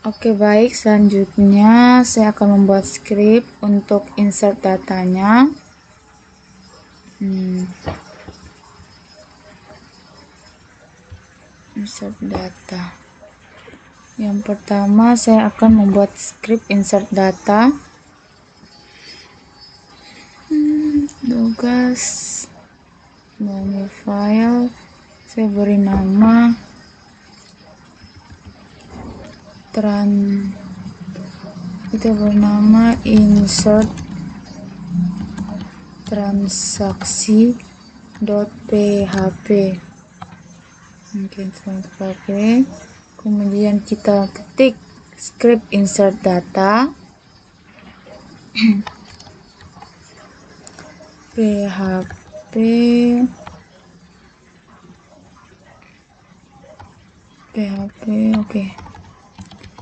Oke, baik, selanjutnya saya akan membuat script untuk insert datanya. Insert data. Yang pertama saya akan membuat script insert data. Tugas new file, saya beri nama kita bernama insert transaksi.php. Kemudian kita ketik script insert data php oke.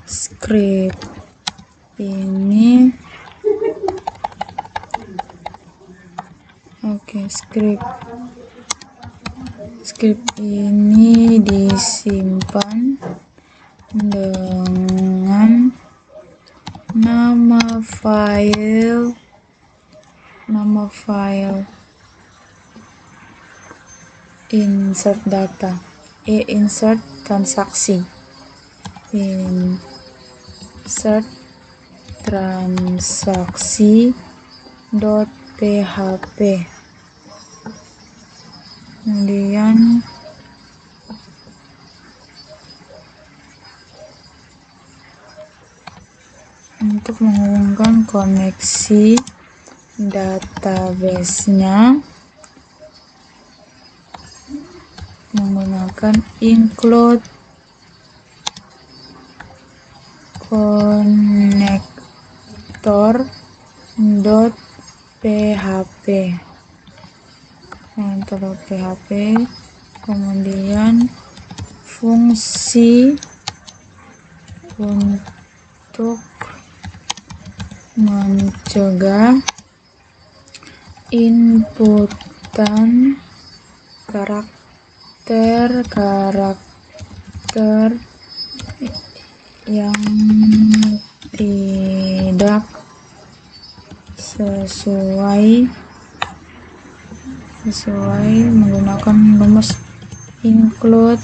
Script ini script ini disimpan dengan nama file insert data insert transaksi transaksi.php. Kemudian untuk menghubungkan koneksi database-nya menggunakan include connector.php kemudian fungsi untuk mencegah inputan karakter yang tidak sesuai menggunakan rumus include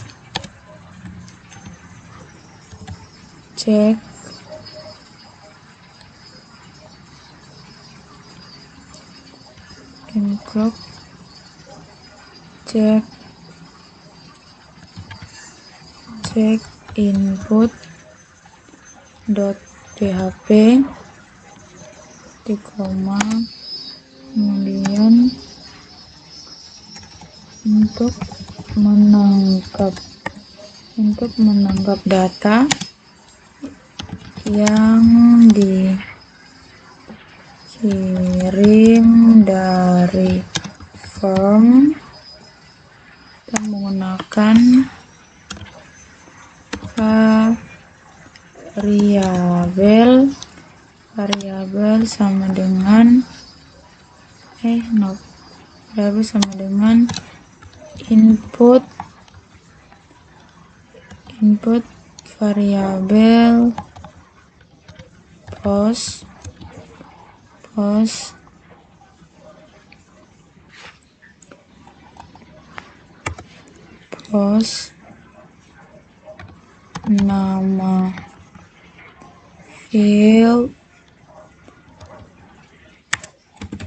check input.php di koma, kemudian untuk menangkap data yang dikirim dari form dan menggunakan variabel sama dengan input variabel post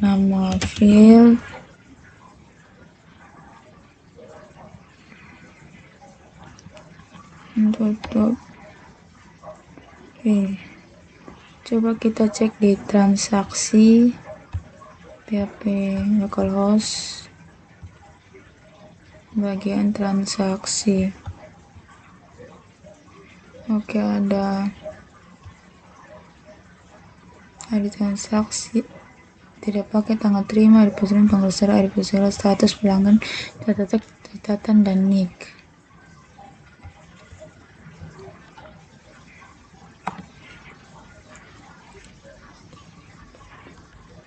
nama field coba kita cek di transaksi php localhost bagian transaksi. Oke, ada transaksi tidak pakai tanggal terima, hari pesanan, tanggal serah, hari pesanan, status pelanggan, catatan dan nick.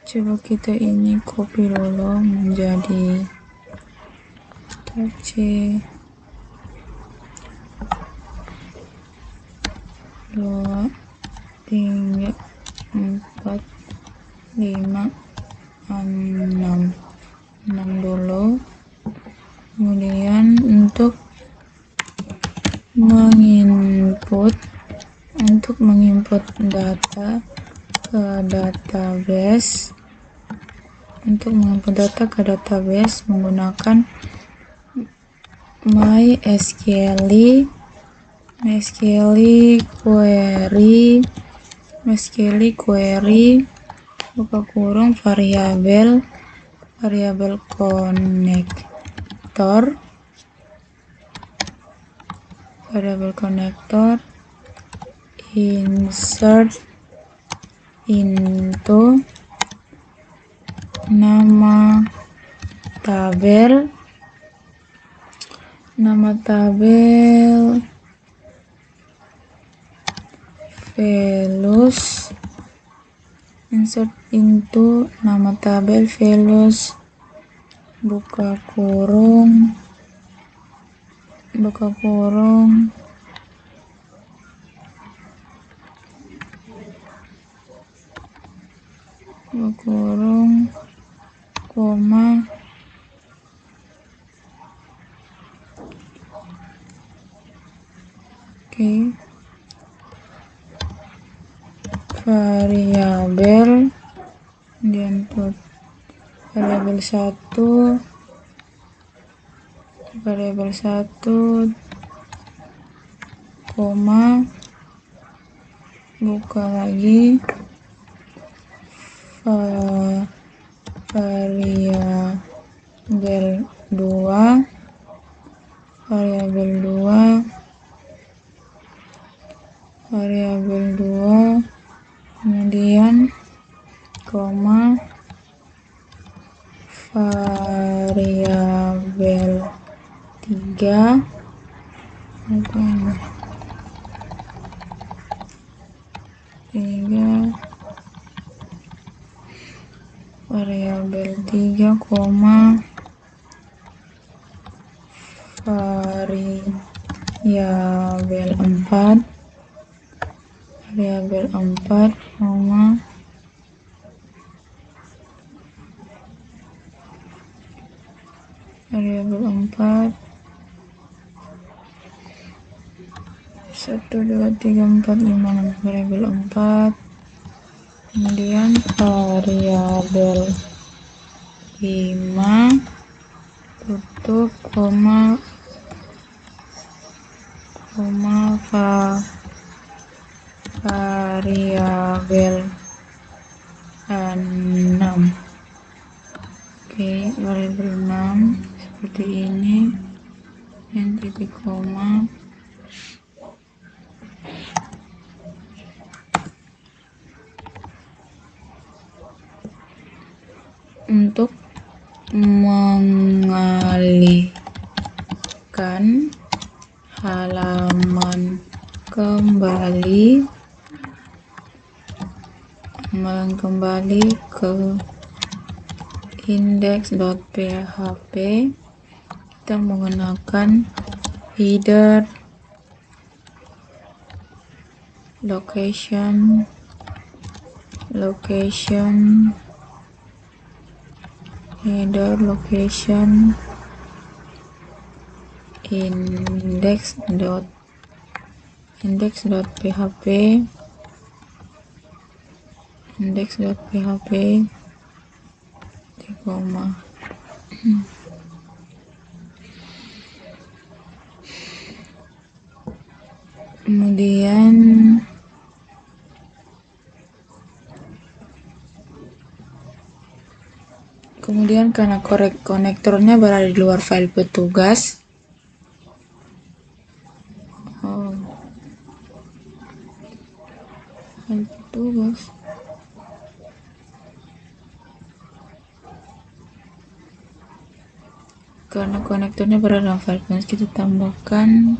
Coba kita ini copy dulu menjadi TC 2, 3, 4, 5, 6 dulu. Kemudian untuk menginput data ke database, menggunakan MySQL query buka kurung variabel connector insert into nama tabel values, insert into nama tabel values buka kurung koma variabel diinput variabel 1 koma buka lagi variabel 2 kemudian koma variabel 3 variabel 3 koma variabel 4 koma variabel 4 1 2 3 4 5 6 variabel 4 kemudian variabel 5 tutup koma variabel 6 variabel 6 seperti ini dan titik koma. Untuk mengalihkan halaman kembali ke index.php, kita menggunakan header location index.php di koma. Kemudian karena konektornya berada di luar file petugas, karena konektornya berada dalam file petugas, kita tambahkan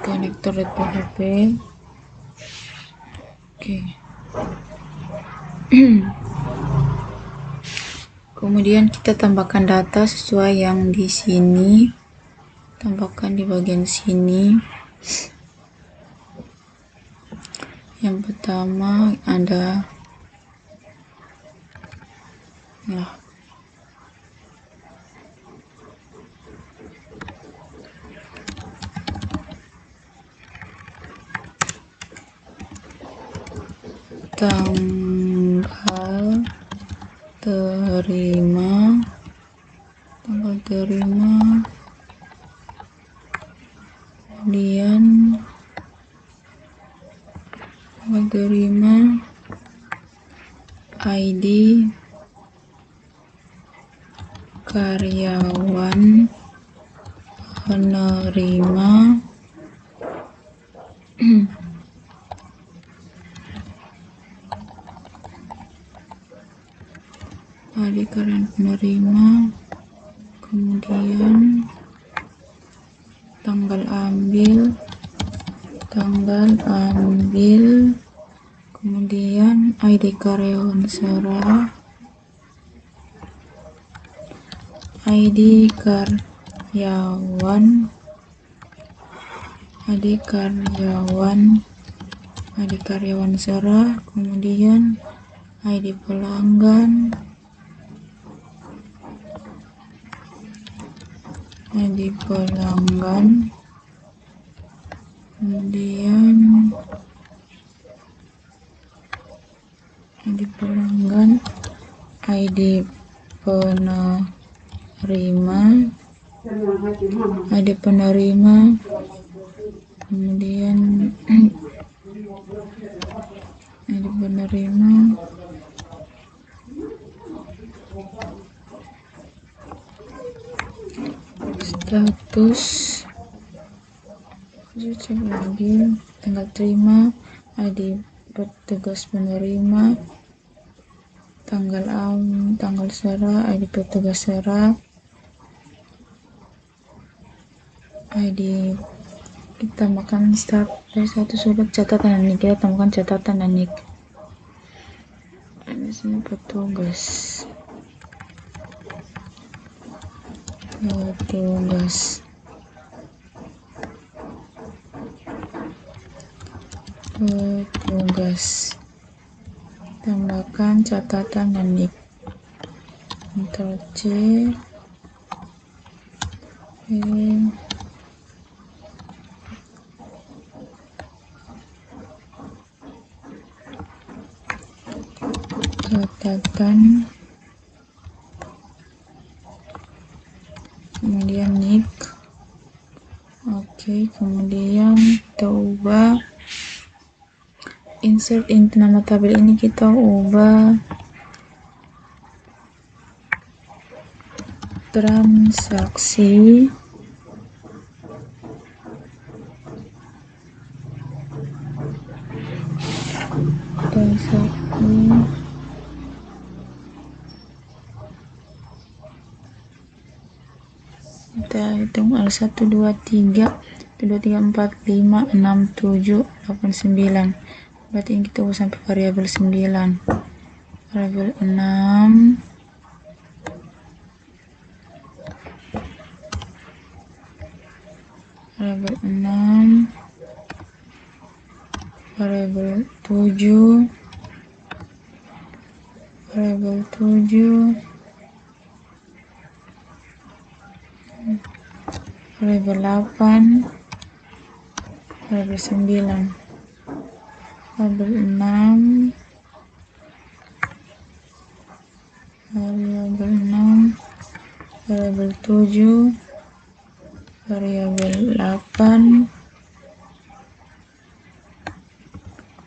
konektor.php. Kemudian kita tambahkan data sesuai yang di sini, tambahkan di bagian sini. Yang pertama ada tanggal terima, kemudian tanggal terima, ID karyawan penerima, ID karyawan penerima, kemudian tanggal ambil, kemudian ID karyawan serah, ID karyawan serah, kemudian ID pelanggan, kemudian ID penerima, kemudian ID penerima, status, cek lagi, tanggal terima, ID petugas penerima, tanggal serah, ID petugas serah, ID kita tambahkan start satu surat catatan dan nik, kita tambahkan catatan dan nik. Ini sini petugas, tambahkan catatan dan nik. Ctrl C, catatan, kemudian nik. Oke, kemudian kita ubah insert into nama tabel ini, kita ubah transaksi kita hitung ada 1 2 3 4 5 6 7 8 9, berarti ini kita ubah sampai variabel 9, variabel 6, variabel 7, variabel 8, variabel 9, variabel 6, variabel 7, variabel 8,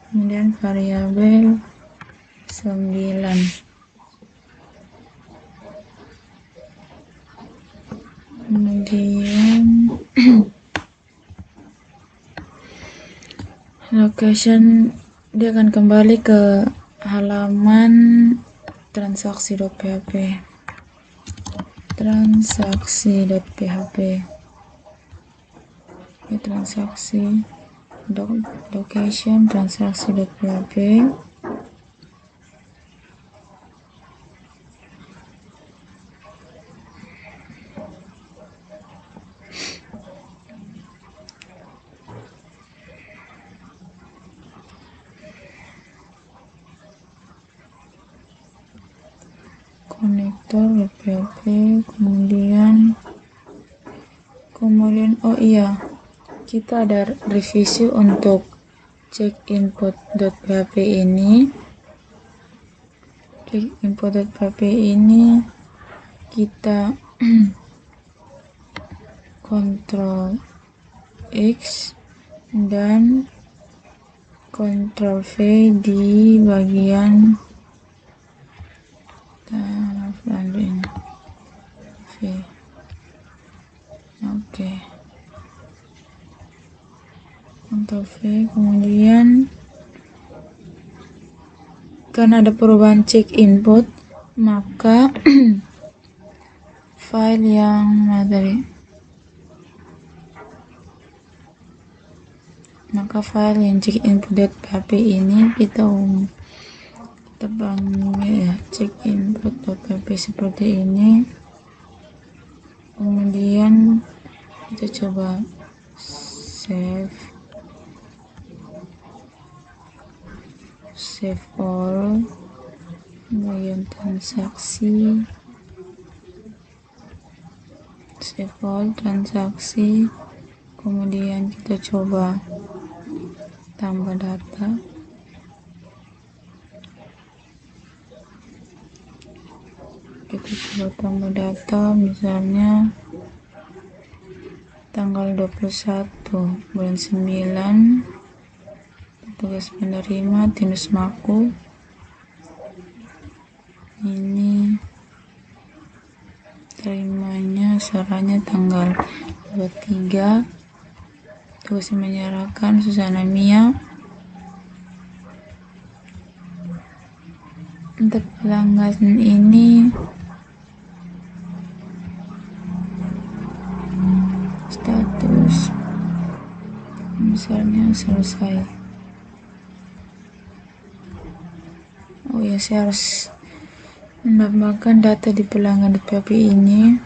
kemudian variabel 9. Kemudian location, dia akan kembali ke halaman transaksi.php, transaksi location transaksi.php. konektor php, kemudian oh iya, kita ada revisi untuk cek input.php ini. Cek input.php ini kita Ctrl X dan Ctrl V di bagian ini V. Oke. Ctrl V, kemudian karena ada perubahan cek input, maka file yang cek input.php ini kita panggil ya cek input.php seperti ini. Kemudian kita coba save all, bagian transaksi, save all transaksi, kemudian kita coba tambah data. Kita coba tambah data, misalnya tanggal 21 bulan 9, tugas penerima Tinus Maku. Ini terimanya saranya tanggal 23, tugas menyerahkan Susana Mia. Untuk pelanggan ini status misalnya selesai. Oh ya, saya harus menambahkan data di pelanggan.php ini.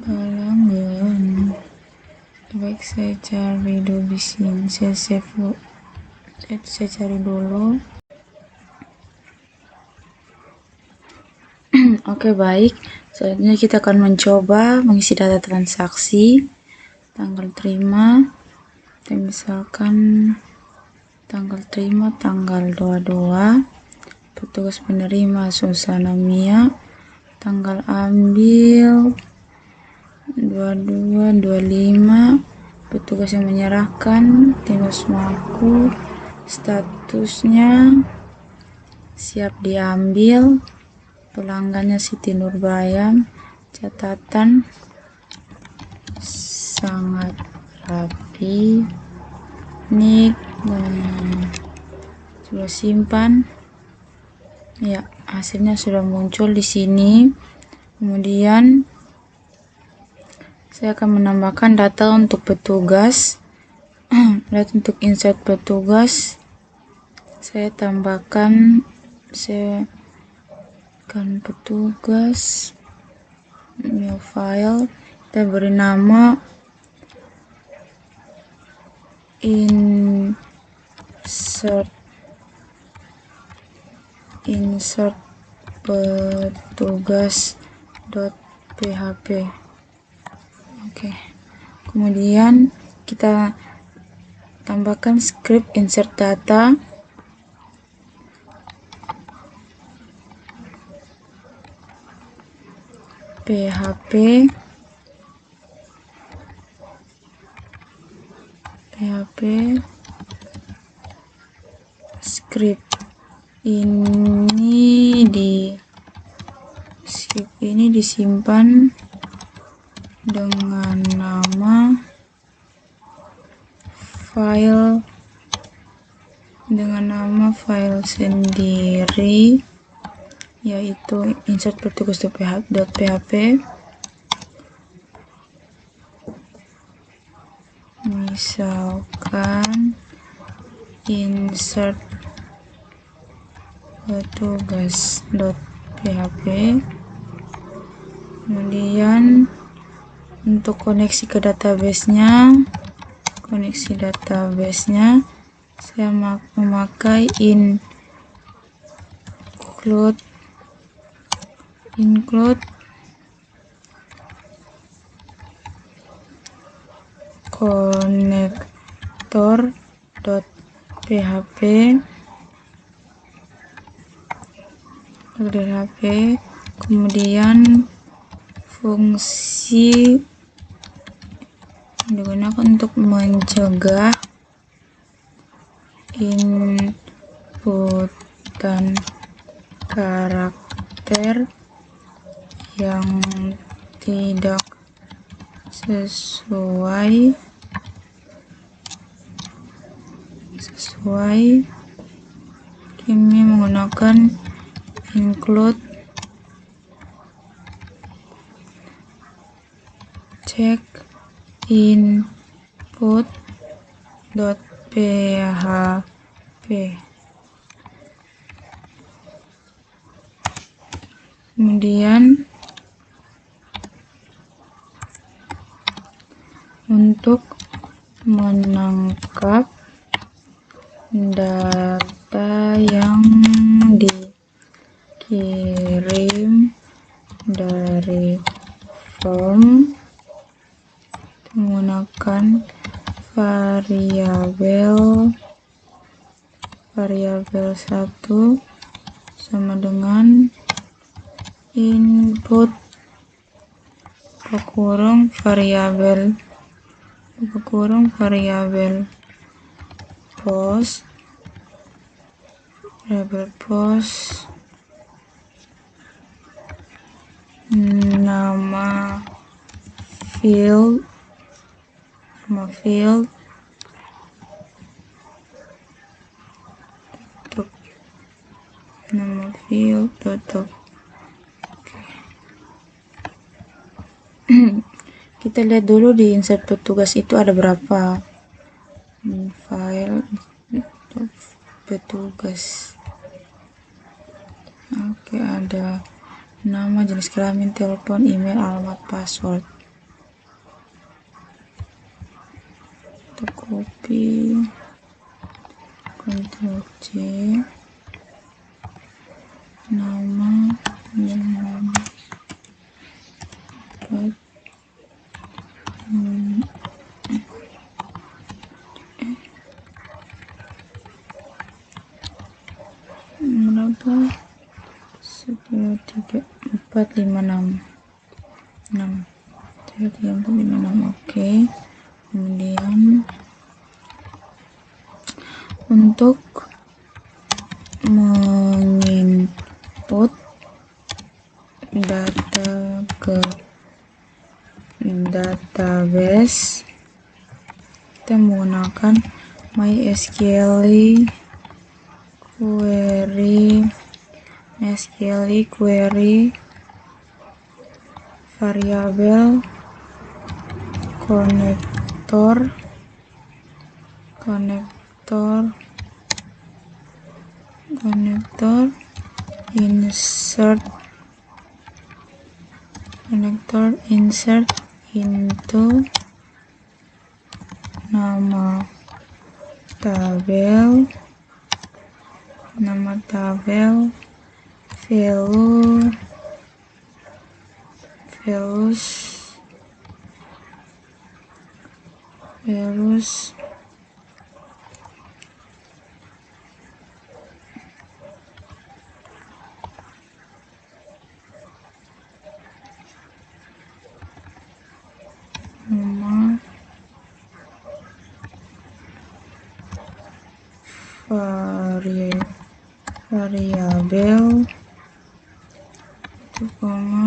Pelanggan, baik, saya cari dulu di sini. Saya save, saya cari dulu. Oke, baik. Selanjutnya kita akan mencoba mengisi data transaksi, tanggal terima, dan misalkan tanggal terima tanggal 22, petugas penerima Susana Mia, tanggal ambil 22-25, petugas yang menyerahkan Tinus Maku, statusnya siap diambil, pelanggannya Siti Nurbayam, catatan sangat rapi, nik, dan sudah simpan. Ya, hasilnya sudah muncul di sini. Kemudian saya akan menambahkan data untuk petugas. Lihat, untuk insert petugas saya tambahkan, saya akan petugas new file, kita beri nama insert petugas.php. Oke. Kemudian kita tambahkan script insert data. PHP script ini disimpan dengan nama file sendiri, yaitu insert petugas.php. Misalkan insert petugas.php. Kemudian untuk koneksi ke database-nya, saya memakai include include connector.php kemudian fungsi digunakan untuk mencegah inputan karakter yang tidak sesuai kami menggunakan include check input.php. Kemudian untuk menangkap data yang dikirim dari form menggunakan variabel 1 sama dengan input variabel post nama field tutup. Kita lihat dulu di insert petugas itu ada berapa file petugas. Oke, ada nama, jenis kelamin, telepon, email, alamat, password. Kita copy, Ctrl C, nama, berapa? 10, 3, 4, 5, 6. Oke. Kemudian untuk menginput data ke database kita menggunakan MySQL query variabel connector insert into nama tabel values nama variabel itu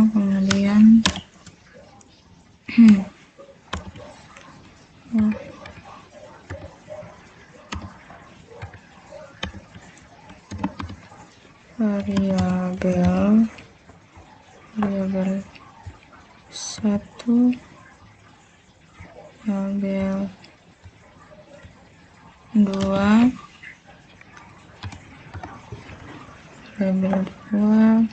kemudian variabel 1 variabel 2 variabel 2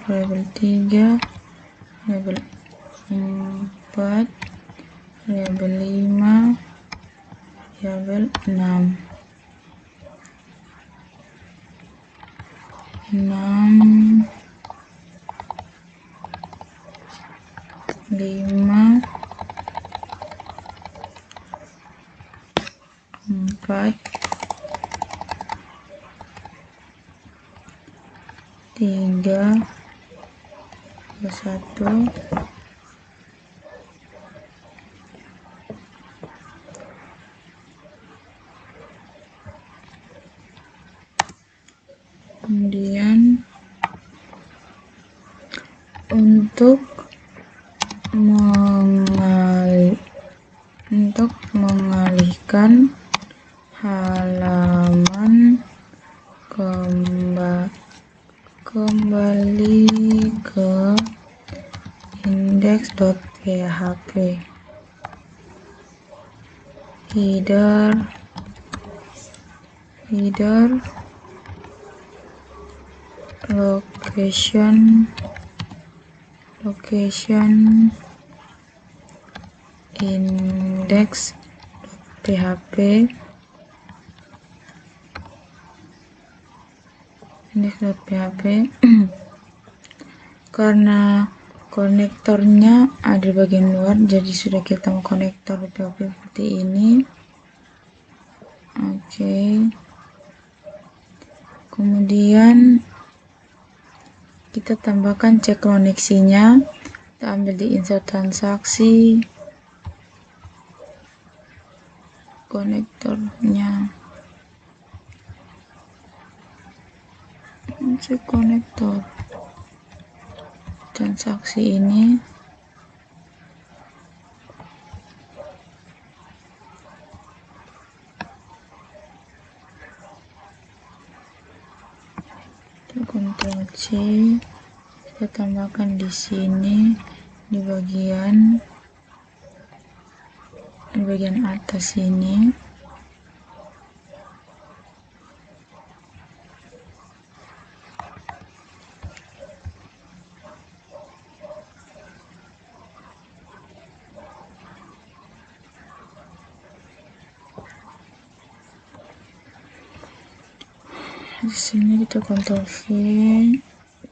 variabel 3 variabel 4, variabel 5, variabel 6. 6, 5, 4, 3, 1. Kemudian untuk mengalihkan halaman kembali ke index.php, header location index.php karena konektornya ada di bagian luar, jadi sudah kita mau konektor PHP seperti ini. Oke. Kemudian kita tambahkan cek koneksinya. Kita ambil di insert transaksi, konektornya, cek konektor transaksi ini. Ctrl C, kita tambahkan di sini di bagian atas ini. Di sini kita Ctrl V,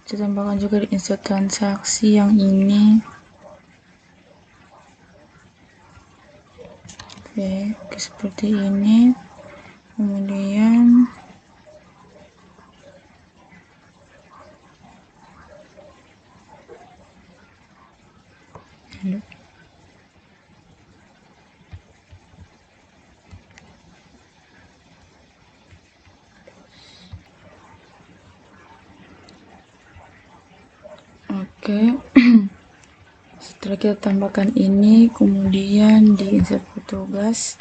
kita tambahkan juga di insert transaksi yang ini. Oke, seperti ini. Kemudian oke. Setelah kita tambahkan ini, kemudian di insert petugas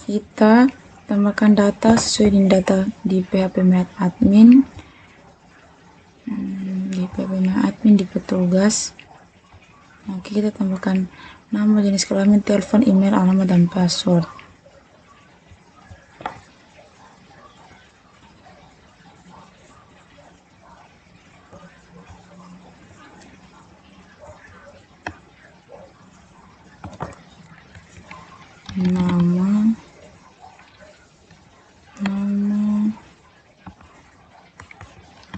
kita tambahkan data sesuai dengan data di PHP admin. Di PHP admin di petugas. Oke, kita tambahkan nama, jenis kelamin, telepon, email, alamat, dan password. Nama,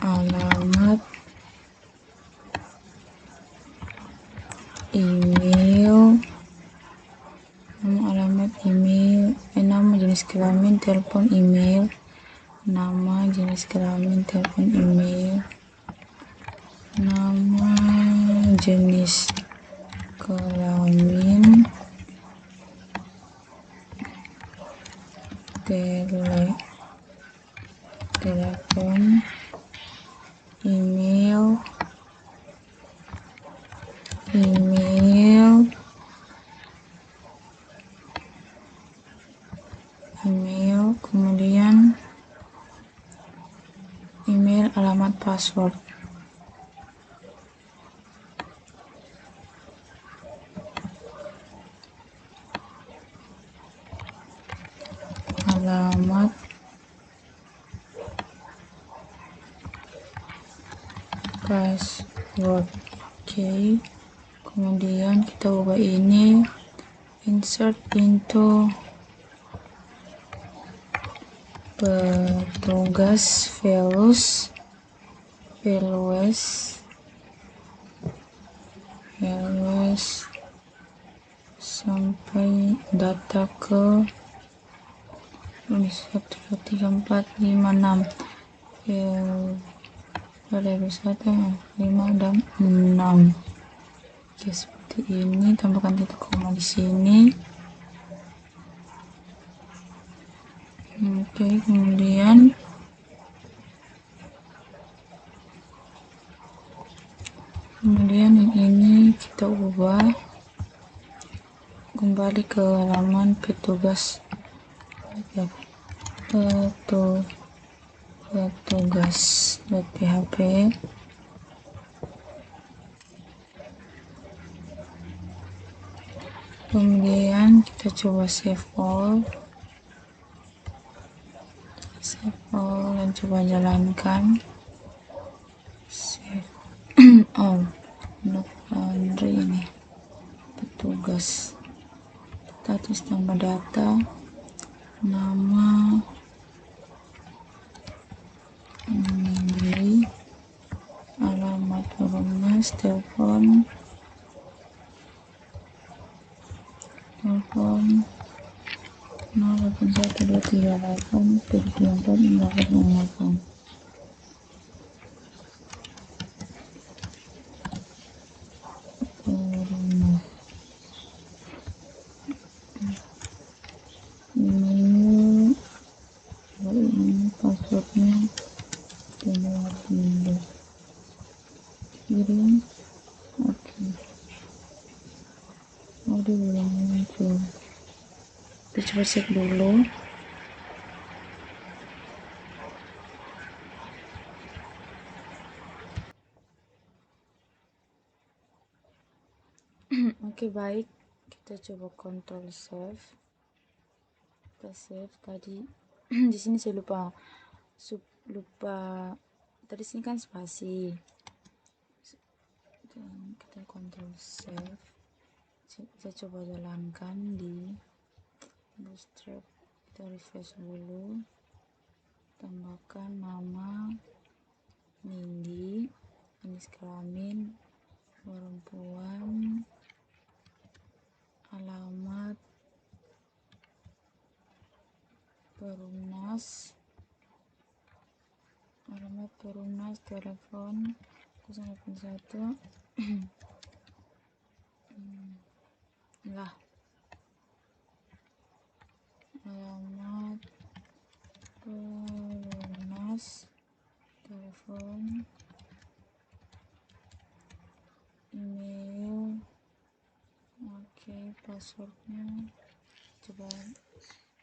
alamat, email, nama, jenis kelamin, telepon, email, nama, jenis kelamin, telepon, email, nama, jenis kelamin, telepon, email, kemudian email, alamat, password. Alamat, password. Oke. kemudian kita ubah ini insert into petugas values sampai data ke 1, 2, 3, 4, 5, 6 value 1, 5 dan 6. Oke, seperti ini. Tambahkan titik koma di sini. Oke, kemudian yang ini kita ubah kembali ke halaman petugas petugas.php. Kemudian kita coba save all dan coba jalankan. Save all untuk laundry ini petugas, status tambah data, nama, ini alamat rumah, telepon 081238 email, ini passwordnya kirim. Oke, audio belum muncul, kita coba cek dulu. Oke, baik, kita coba control save. Kita save tadi. Di sini saya lupa tadi sini kan spasi. Dan kita control save. Kita coba jalankan di Bootstrap. Kita refresh dulu. Tambahkan nama Nindi, jenis kelamin perempuan, alamat Perumnas, telepon 081 lah, alamat Perumnas, telepon, email. Oke, passwordnya coba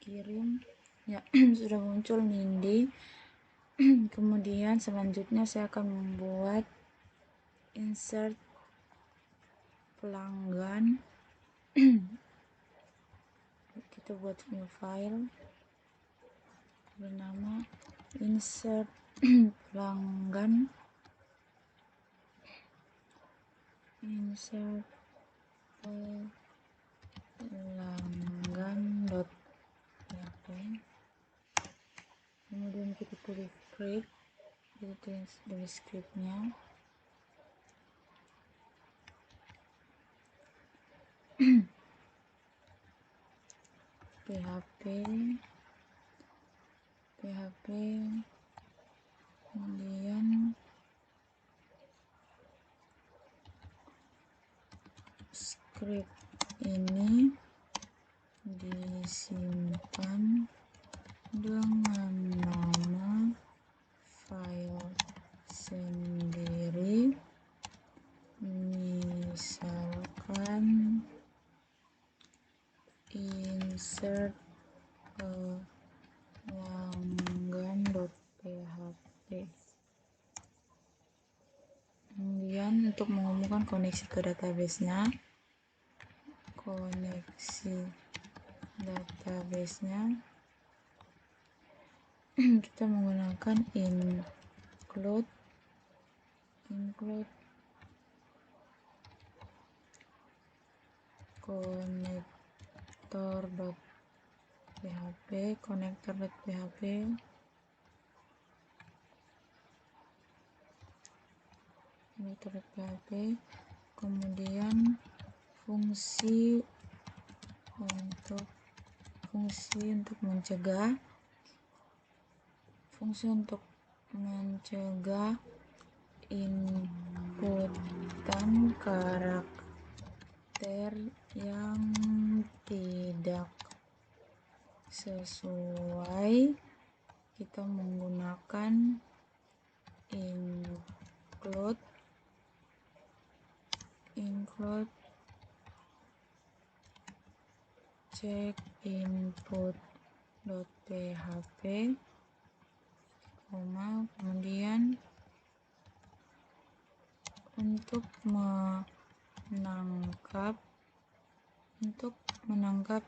kirim ya. Sudah muncul Nindi. Kemudian selanjutnya saya akan membuat insert pelanggan. Kita buat new file bernama insert pelanggan, pelanggan.php. Kemudian kita pilih script, itu dari scriptnya. PHP, kemudian script ini disimpan dengan nama file sendiri, misalkan insert pelanggan.php. Kemudian untuk mengumumkan koneksi ke database-nya, kita menggunakan include connector.php, kemudian fungsi untuk mencegah inputan karakter yang tidak sesuai, kita menggunakan include check input.php, kemudian untuk menangkap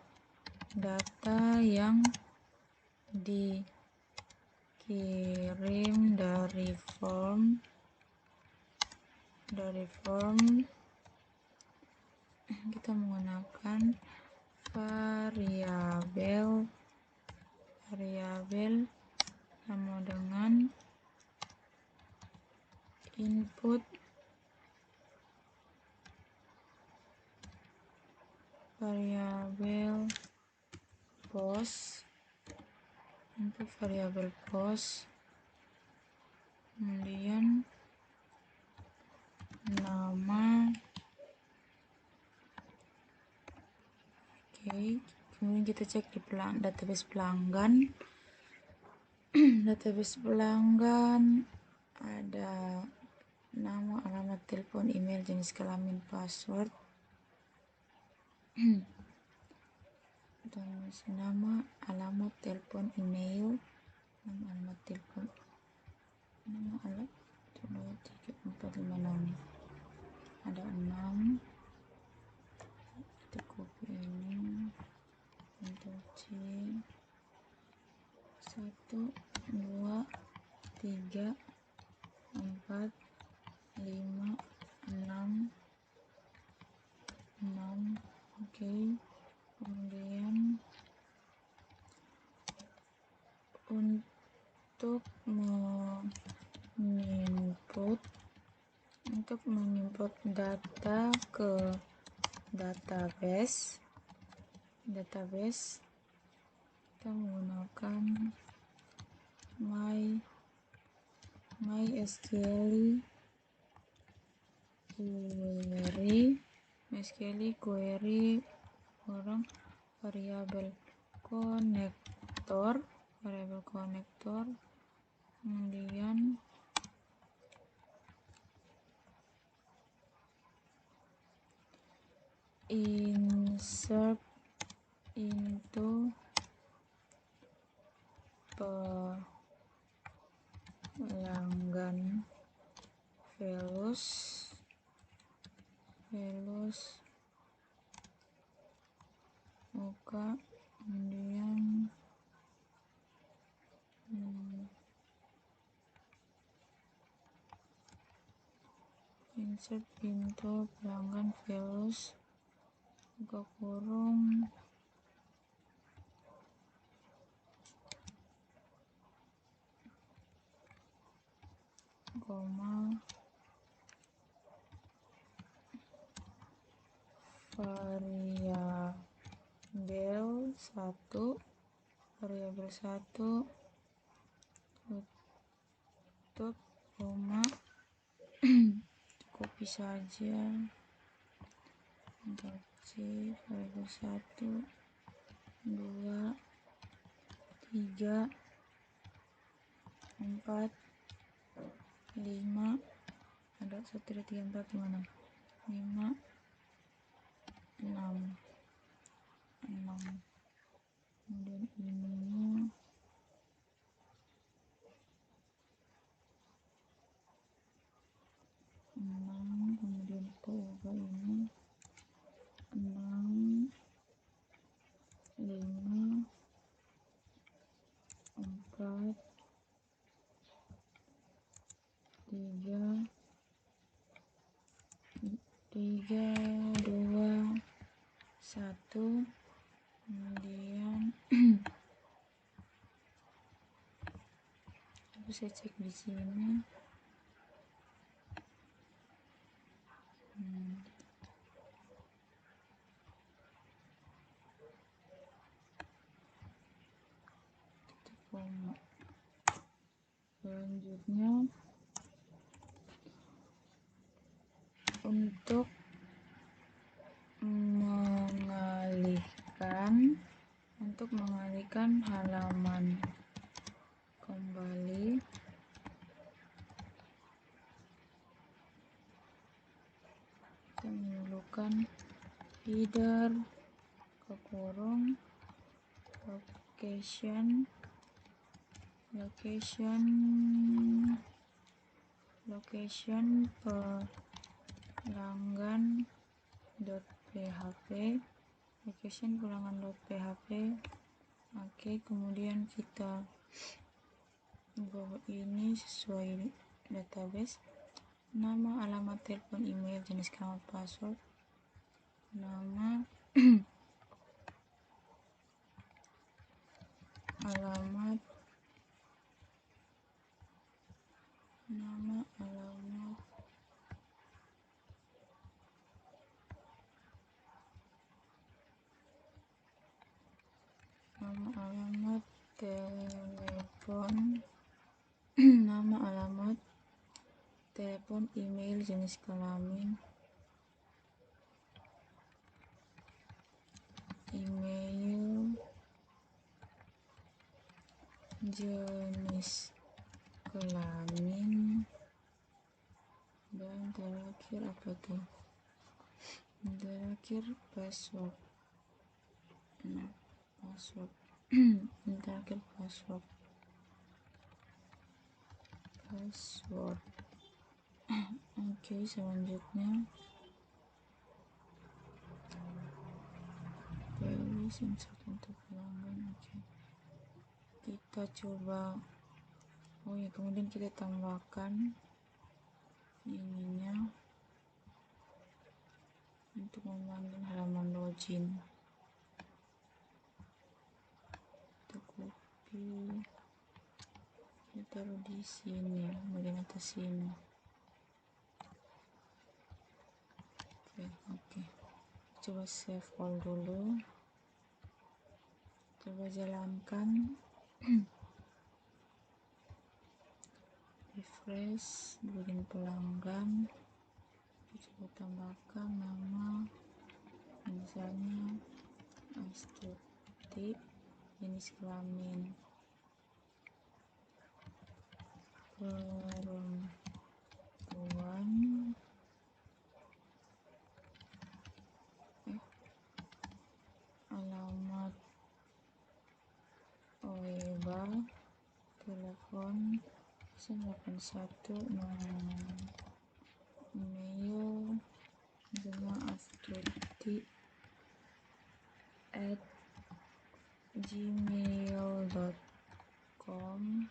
data yang dikirim dari form kita menggunakan variabel sama dengan input variabel post, kemudian nama, kemudian kita cek di database pelanggan. Database pelanggan ada nama, alamat, telepon, email, jenis kelamin, password, dan nama, alamat, telepon, email, nama, alamat, telepon, nama, alamat, 1, 2, 3, 4, 5, 6, ada 6. Kita copy ini, Ctrl C, 1, 2, 3, 4, 5, 6, kemudian untuk menginput data ke database kita menggunakan MySQL query orang variabel konektor, kemudian insert into pelanggan values buka, kemudian insert into pelanggan values buka kurung, koma, variabel 1 tutup, koma, copy saja, Ctrl C, variabel 1, 2, 3, 4, 5, ada 1, 2, 3, 4, 5, 5, 6, kemudian ininya 6, kemudian kita ubah ini 6, 5, 4, 3, 2, 1, kemudian saya cek di sini. Selanjutnya untuk mengalihkan halaman kembali, kita memerlukan header kekurung location pelanggan.php. Oke, kemudian kita buat ini sesuai database. Nama, alamat, telepon, email, jenis kelamin, password. Nama, alamat, telepon, nama, alamat, telepon, email, jenis kelamin, dan terakhir apa tuh? Terakhir password. Terakhir password. Oke, selanjutnya untuk pelanggan. Oke, kita coba. Kemudian kita tambahkan ininya untuk memanggil halaman login. Kita copy, kita taruh di sini, bagian atas sini. Oke. Coba save all dulu, coba jalankan. Refresh, bagian pelanggan, coba tambahkan nama, misalnya Astuti, jenis kelamin perempuan, alamat OEBA, telepon 081, email dengan astuti@gmail.com.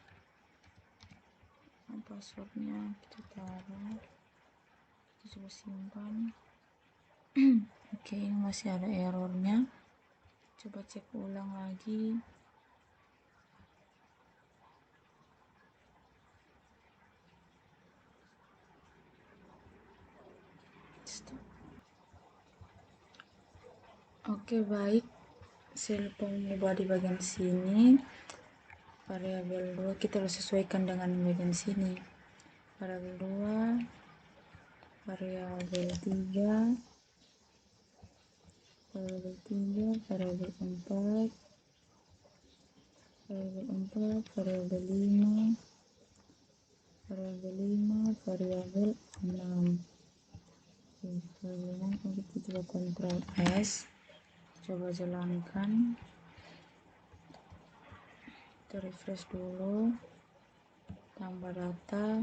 Passwordnya kita taruh, kita coba simpan. Oke, ini masih ada errornya, coba cek ulang lagi. Oke, baik. Saya lupa mengubah di bagian sini. Variabel 2 kita harus sesuaikan dengan bagian sini. Variabel 2, variabel 3, variabel 4, variabel 5, variabel 6. Kita coba Ctrl S, coba jalankan, kita refresh dulu, tambah data,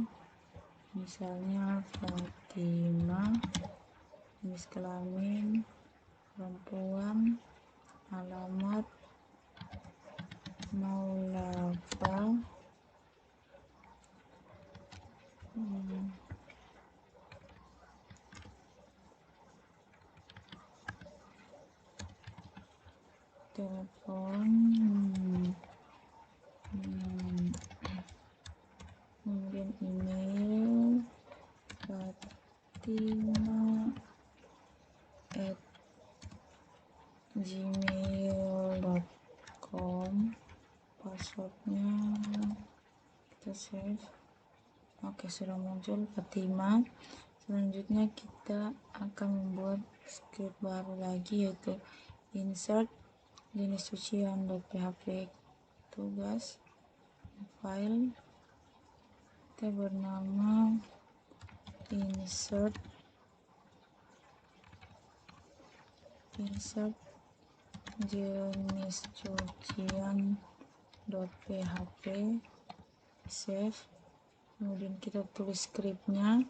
misalnya Fatima, jenis kelamin perempuan, alamat Maulafa, telepon, kemudian email fatima@gmail.com, passwordnya kita save. Oke, sudah muncul Fatima. Selanjutnya kita akan membuat script baru lagi, yaitu insert jenis cucian.php, tugas file kita bernama insert jenis cucian.php, save. Kemudian kita tulis scriptnya.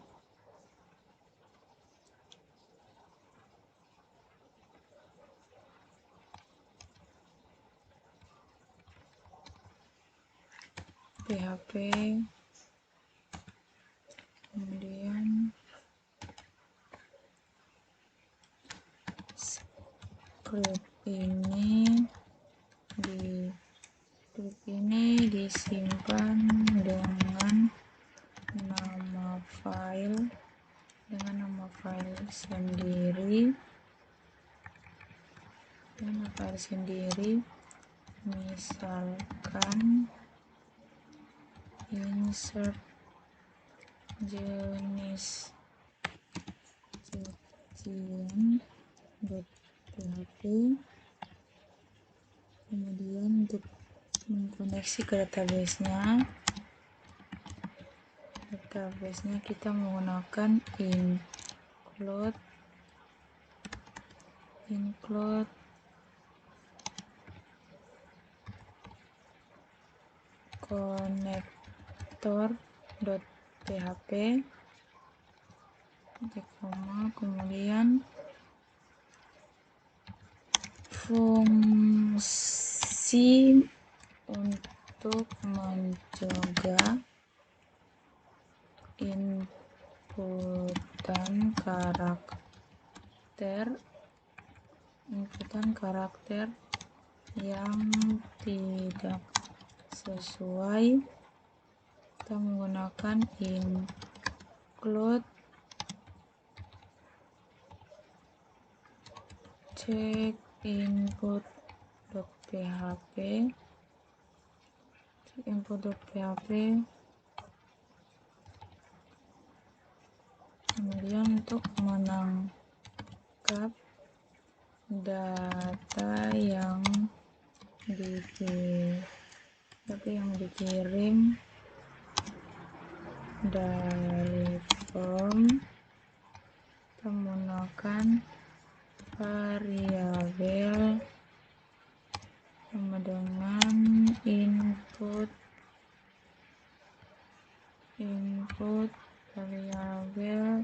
PHP, kemudian script ini disimpan dengan nama file sendiri, misalkan insert jenis cucian.php. Kemudian untuk mengkoneksi ke database-nya kita menggunakan include connector.php, kemudian fungsi untuk mencegah inputan karakter yang tidak sesuai. Kita menggunakan include check input.php, kemudian untuk menangkap data yang dikirim dari form, kita menggunakan variabel sama dengan input variabel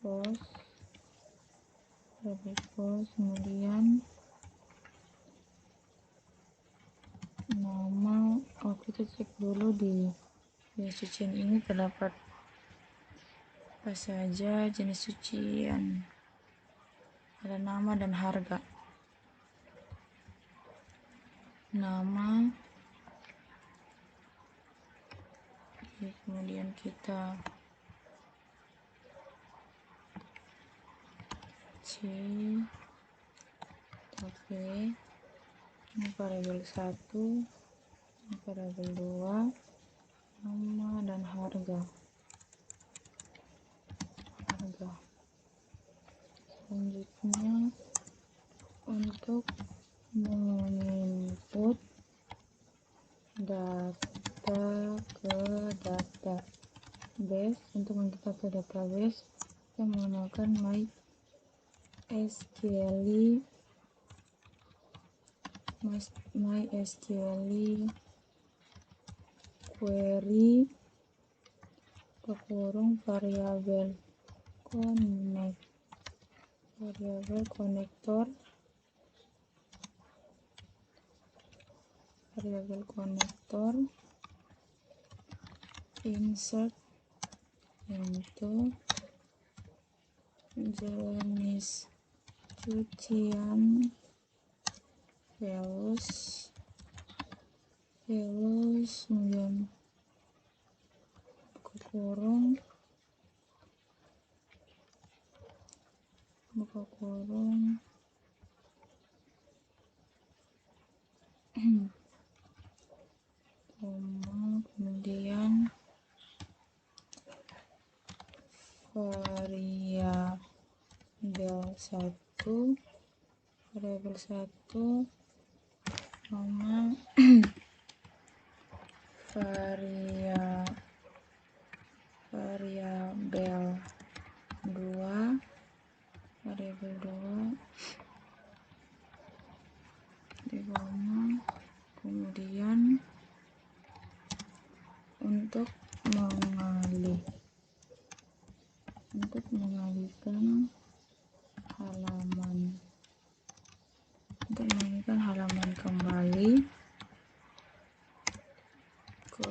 post, kemudian nama. Kita cek dulu di jenis cucian ini terdapat apa saja jenis cucian, ada nama dan harga. Nama, kemudian kita ini variabel 1, ini variabel 2, nama dan harga. Selanjutnya untuk menginput data ke database, kita menggunakan MySQL query variabel connector insert untuk jenis cucian velus kemudian buka kurung koma, kemudian variabel 1 koma variabel 2 di koma, kemudian untuk mengalihkan halaman kembali ke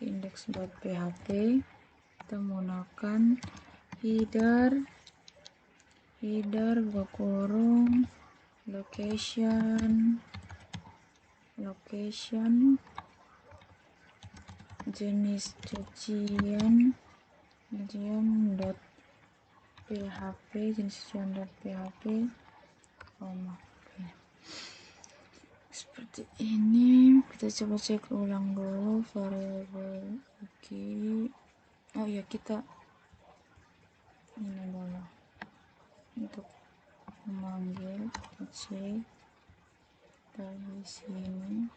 index.php, kita menggunakan header buka kurung location jenis cucian .php koma. Seperti ini. Kita coba cek ulang dulu variabel. Oke. Oh ya, kita ini dulu untuk memanggil cek dari sini.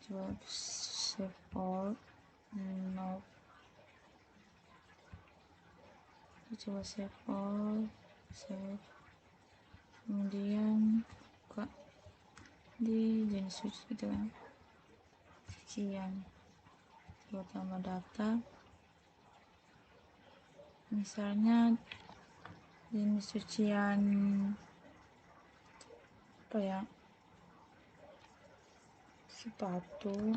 Coba save all. No. Coba save all. Kemudian buka di jenis cucian, coba tambah data, misalnya jenis cucian apa ya, sepatu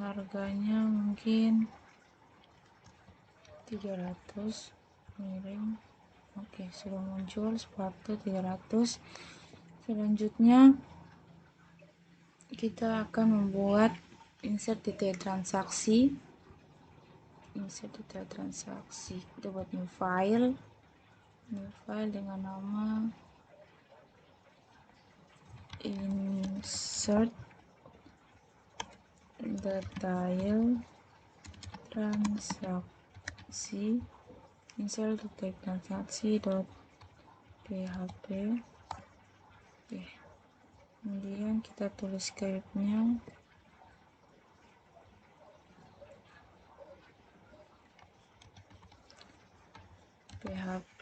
harganya mungkin 300 miring. Oke, sudah muncul sepatu 300. Selanjutnya kita akan membuat insert detail transaksi. Kita buat new file dengan nama insert detail transaksi.php. Oke. Kemudian kita tulis scriptnya. PHP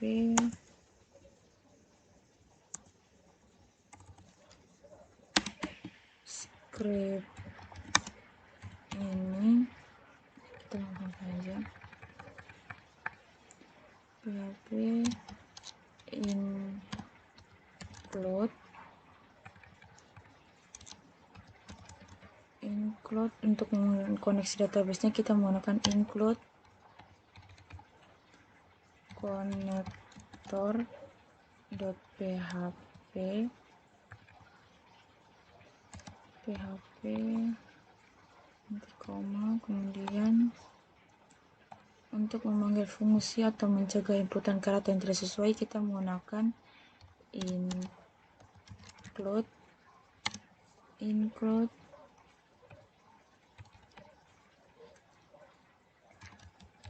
script ini kita langsung saja PHP include untuk koneksi database-nya kita menggunakan include connector.php nanti koma, kemudian untuk memanggil fungsi atau mencegah inputan karakter yang tidak sesuai kita menggunakan include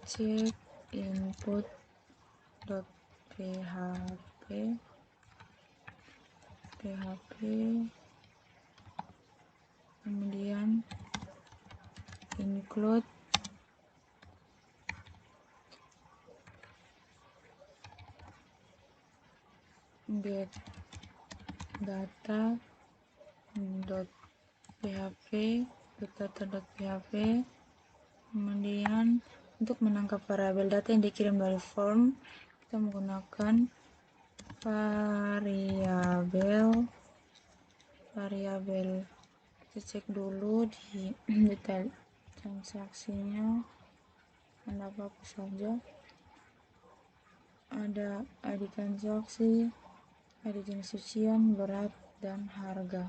check input.php kemudian include get data.php kemudian untuk menangkap variabel data yang dikirim dari form kita menggunakan variabel variabel. Kita cek dulu di detail transaksinya ada apa saja. Ada ID transaksi, ID jenis cucian, berat, dan harga.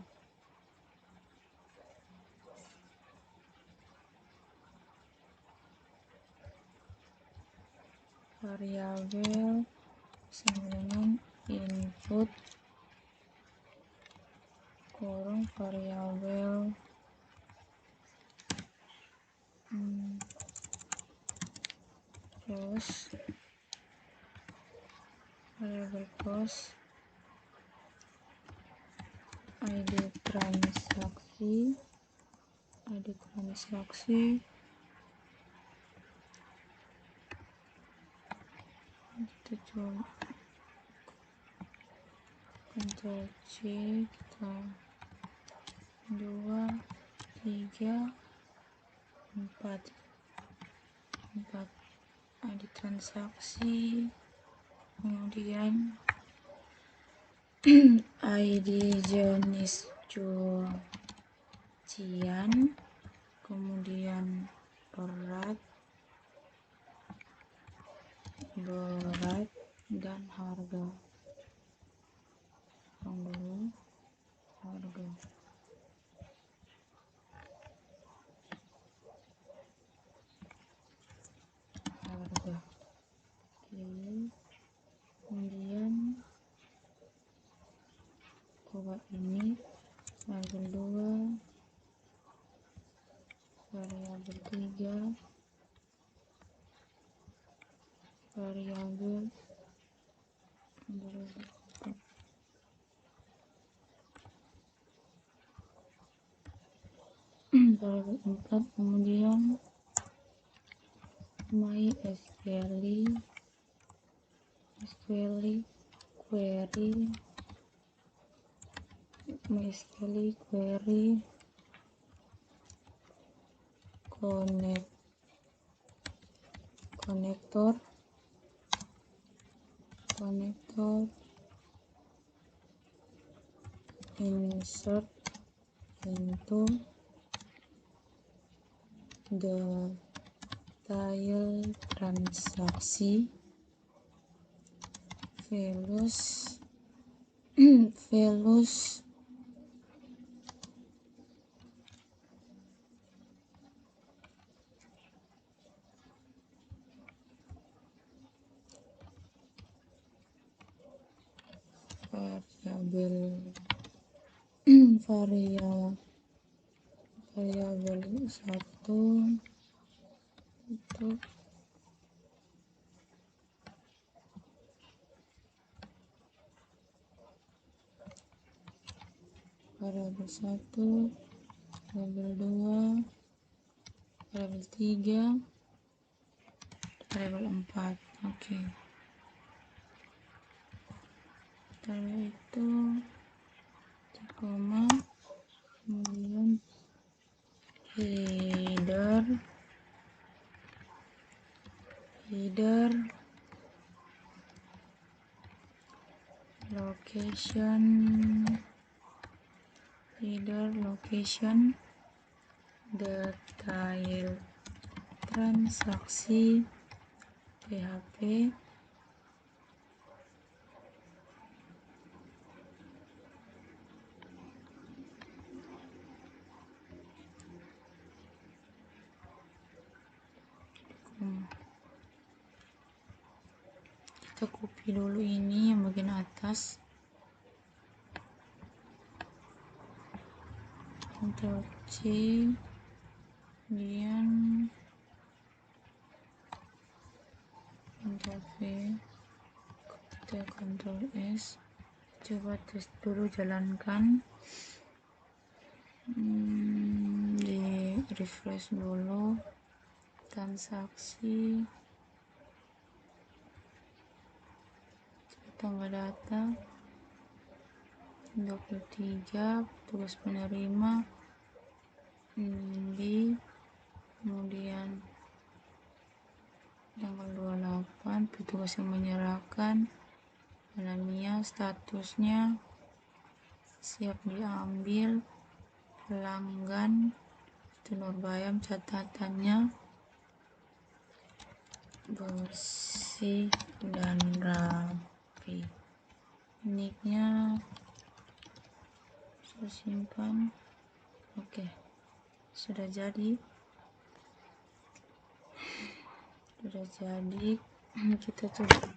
Variabel sama dengan input kurung variabel cost, variabel cost, ID transaksi, kita coba Ctrl C, kita 2, 3, 4 ID transaksi, kemudian ID jenis cucian, kemudian berat dan harga. Harga. Oke. Kemudian coba ini variabel 2, variabel 3, variabel 4, kemudian MySQL query konektor insert into detail transaksi values variabel 1 itu variabel 1, variabel 2, variabel 3, variabel 4. Oke. Setelah itu koma, kemudian header location detail transaksi PHP kita copy dulu ini yang bagian atas, Ctrl C, kemudian Ctrl V, kita Ctrl S, coba tes dulu, jalankan, di refresh dulu transaksi, tambah data 23, tugas penerima B, kemudian tanggal 28 petugas yang menyerahkan, alamiah, statusnya siap diambil. Pelanggan itu Nurbayam, catatannya bersih dan rapi. Nicknya saya simpan. Oke, sudah jadi. Kita coba.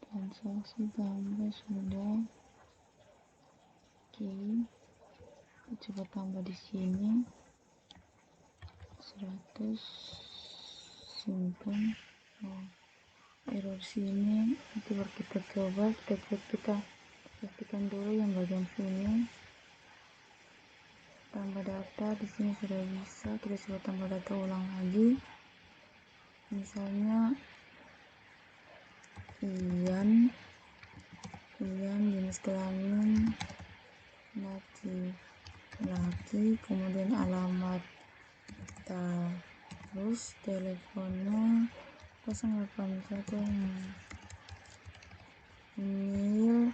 Transaksi tambah sudah. Oke, coba tambah di sini 100, simpan. Error sini, nanti baru kita coba. Kita pastikan dulu yang bagian sini. Tambah data di sini sudah bisa. Kita coba tambah data ulang lagi. Misalnya Ian jenis kelamin laki, kemudian alamat, terus teleponnya 081, email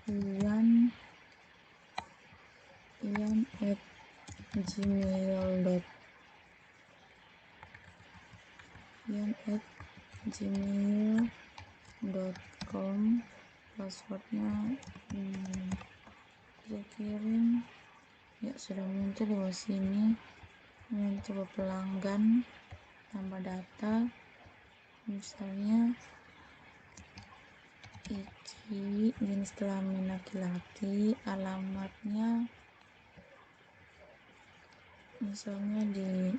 ian@gmail.com, passwordnya kita kirim. Ya, sudah muncul di bawah sini. Kemudian coba pelanggan, tambah data, misalnya Iki, jenis kelamin laki-laki, alamatnya misalnya di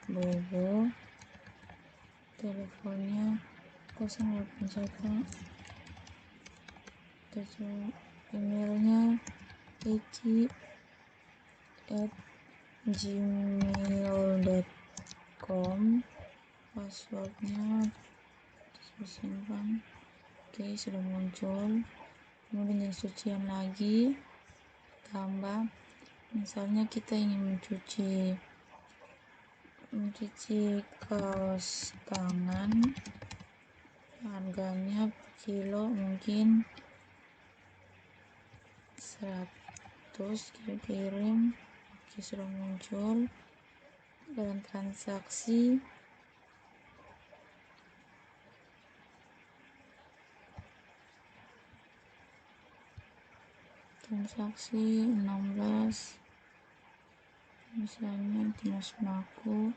Bobo, teleponnya 081, emailnya iki@gmail.com, passwordnya simpan. Oke, sudah muncul. Kemudian jenis cucian lagi, tambah misalnya kita ingin mencuci kaos tangan, harganya per kilo mungkin 100, kita kirim. Oke, sudah muncul. Dalam transaksi transaksi 16, misalnya Dimas Maku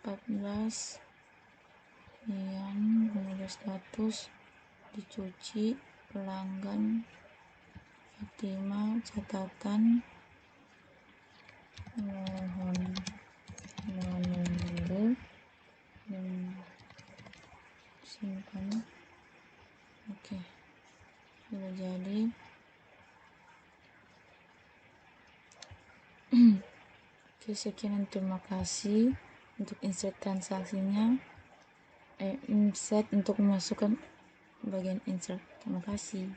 14, Ian, kemudian status dicuci, pelanggan Fatima, catatan mohon menunggu, dan simpan. Oke, sudah jadi. Oke, sekian, terima kasih untuk insert transaksinya, insert untuk memasukkan bagian insert. Terima kasih.